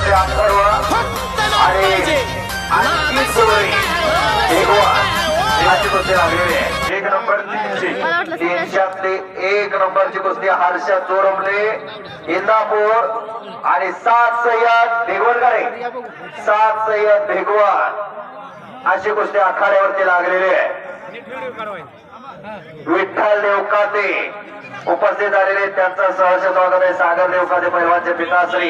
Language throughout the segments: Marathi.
कुस्ती अथर्व आणि आणखी सोळी याची कुस्ती लागलेली आहे. 1 नंबर 300 1 नंबरची कुस्ती हर्ष चोरमले इंदापूर आणि 7 सय्यद भेगवणकरे 7 सय्यद भेगवण अशी कुस्ती आखाड्यावरती लागलेली आहे. विठ्ठल देवकाते उपस्थित झालेले त्यांचं सहर्ष स्वागत आहे. सागर देवकाते पैलवानचे पिताश्री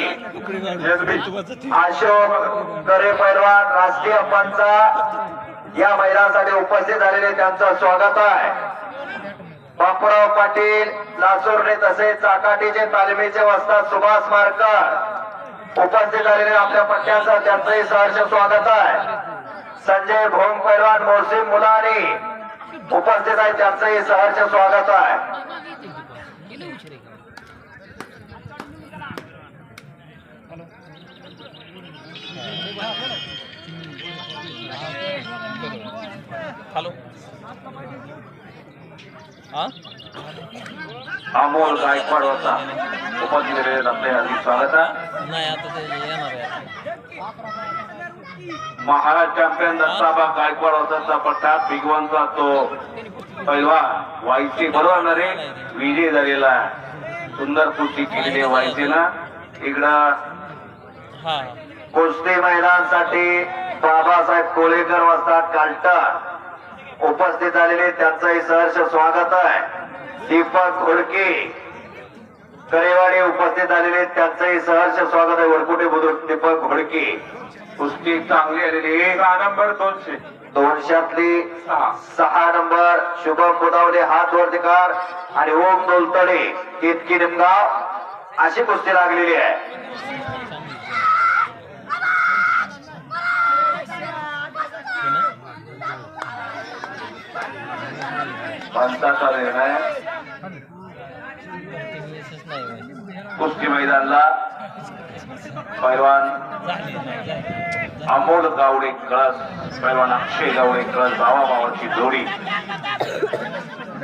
अशोक करे पैलवान राष्ट्रीय पंच या मैदानासाठी उपस्थित झालेले त्यांचं स्वागत आहे. बापूराव पाटील लासूरने तसेच चाकाटीचे तालमीचे वस्ताद सुभाष मारकर उपस्थित झालेले आपल्या पट्ट्यांचा त्यांचंही सहर्ष स्वागत आहे. संजय भोंग पैलवान मोहसिन मुलानी उपस्थित आहे त्यांचंही सहर्ष स्वागत आहे. हॅलो अमोल गायकवाड होता उपस्थित आपले हार्दिक स्वागत आहे. नाही आता ते येणार आहे. महाराज चॅम्पियन दत्ताबा गायकवाड होता पट्टा भिगवणचा तो पैलवान वाईचे बरोबर ना रे विजय झालेला सुंदर कुस्ती केलेली वाईचेला. इकडं हा कुस्ती मैदानासाठी बाबासाहेब कोलेकर वस्ताद कालटर उपस्थित झालेले त्यांचंही सहर्ष स्वागत आहे. दीपक घोडके करेवाडी उपस्थित झालेले त्यांचंही सहर्ष स्वागत आहे. वरकुटे बुद्रुक दीपक घोडके कुस्ती चांगली आलेली 6 नंबर 200 6 नंबर शुभम बुदावले हात वर्धकार आणि ओम दोलतडे केतकी निमगाव अशी कुस्ती लागलेली आहे. पंचाचा निर्णय कुस्ती मैदानला पैलवान अमोल गावडे कळस पैलवान अक्षय गावडे कळस भावाभावाची जोडी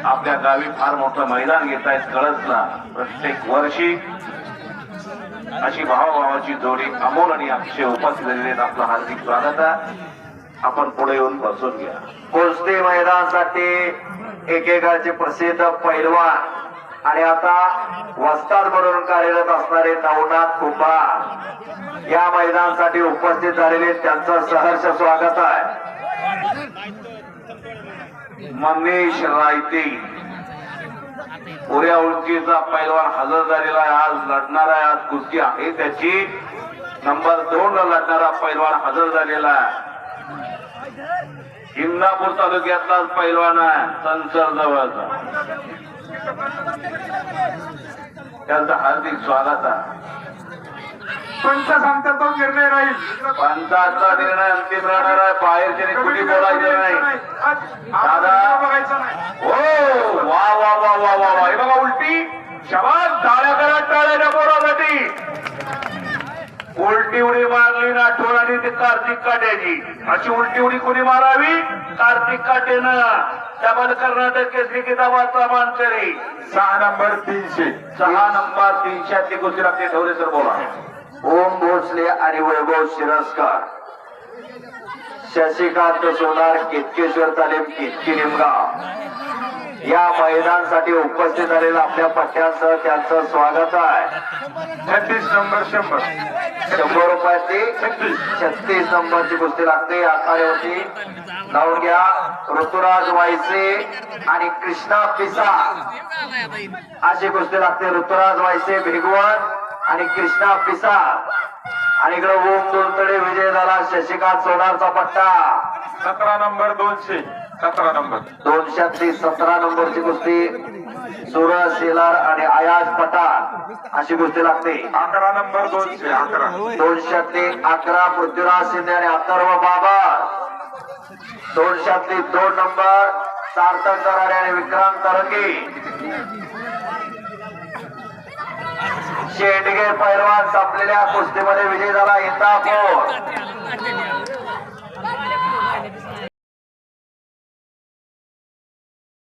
आपल्या गावी फार मोठं मैदान घेत आहेत. कळसला प्रत्येक वर्षी अशी भावाभावाची जोडी अमोल आणि अक्षय उपस्थित झालेले आहेत. आपलं हार्दिक स्वागत आहे. आपण पुढे येऊन बसून घ्या. कुस्ती मैदानासाठी एकेकाचे प्रसिद्ध पैलवान आणि आता वस्ताद म्हणून कार्यरत असणारे नवनाथ कुंभार या मैदानासाठी उपस्थित झालेले त्यांचं सहर्ष स्वागत आहे. मनीष रायते पुऱ्या उंचीचा पैलवान हजर झालेला आहे. आज लढणार आहे. आज कुस्ती आहे त्याची नंबर 2 ला लढणारा पैलवान हजर झालेला आहे. इंदापूर तालुक्यातलाच पैलवान आहे संसर जवळचा. त्यांचं हार्दिक स्वागत आहे. पंच सांगता तो निर्णय राहील. पंचाचा निर्णय अंतिम राहणार आहे. बाहेरचे कुठे बोलायचं नाही दादा. बघायचं नाही. हो वा वा वा वा वा वा. हे बघा उलटी शबास. टाळ्या करा टाळ्याच्या बोरासाठी. उलटी उडी मारली ना आठवणाली ती कार्तिक काट्याची. अशी उलटी उडी कोणी मारावी? कार्तिक काटेनं. डबल कर्नाटक केसरी किताबाचा मानकरी 6 नंबर 300 6 नंबर 300 कुस्ती लागते. ठेवले सर बोला. ओम भोसले आणि वैभव शिरस्कर शशिकांत सोनार केतकेश्वर तालीम केतकी निमगाव या मैदानासाठी उपस्थित झालेल्या आपल्या पट्ट्यांसह त्यांचं स्वागत आहे. 36 नंबर 100 100 रुपयाची 36 नंबरची कुस्ती लागते. आखाड्यावरती लावून घ्या. ऋतुराज वायसे आणि कृष्णा पिसा अशी कुस्ती लागते. ऋतुराज वायसे भेगवण आणि कृष्णा पिसा आणि इकडे ओम दोलतडे विजय झाला. शशिकांत सोनारचा पट्टा 17 नंबर 200 17 नंबर 217 नंबरची कुस्ती सूरज शेलार आणि आयाज पठाण अशी कुस्ती लागते. 11 नंबर 211 211 पृथ्वीराज शिंदे आणि अथर्व बाबा. 202 नंबर सार्थक दराडे आणि विक्रांत तरंगे. शेंडगे पैलवान संपलेल्या कुस्तीमध्ये विजय झाला. इंदापूर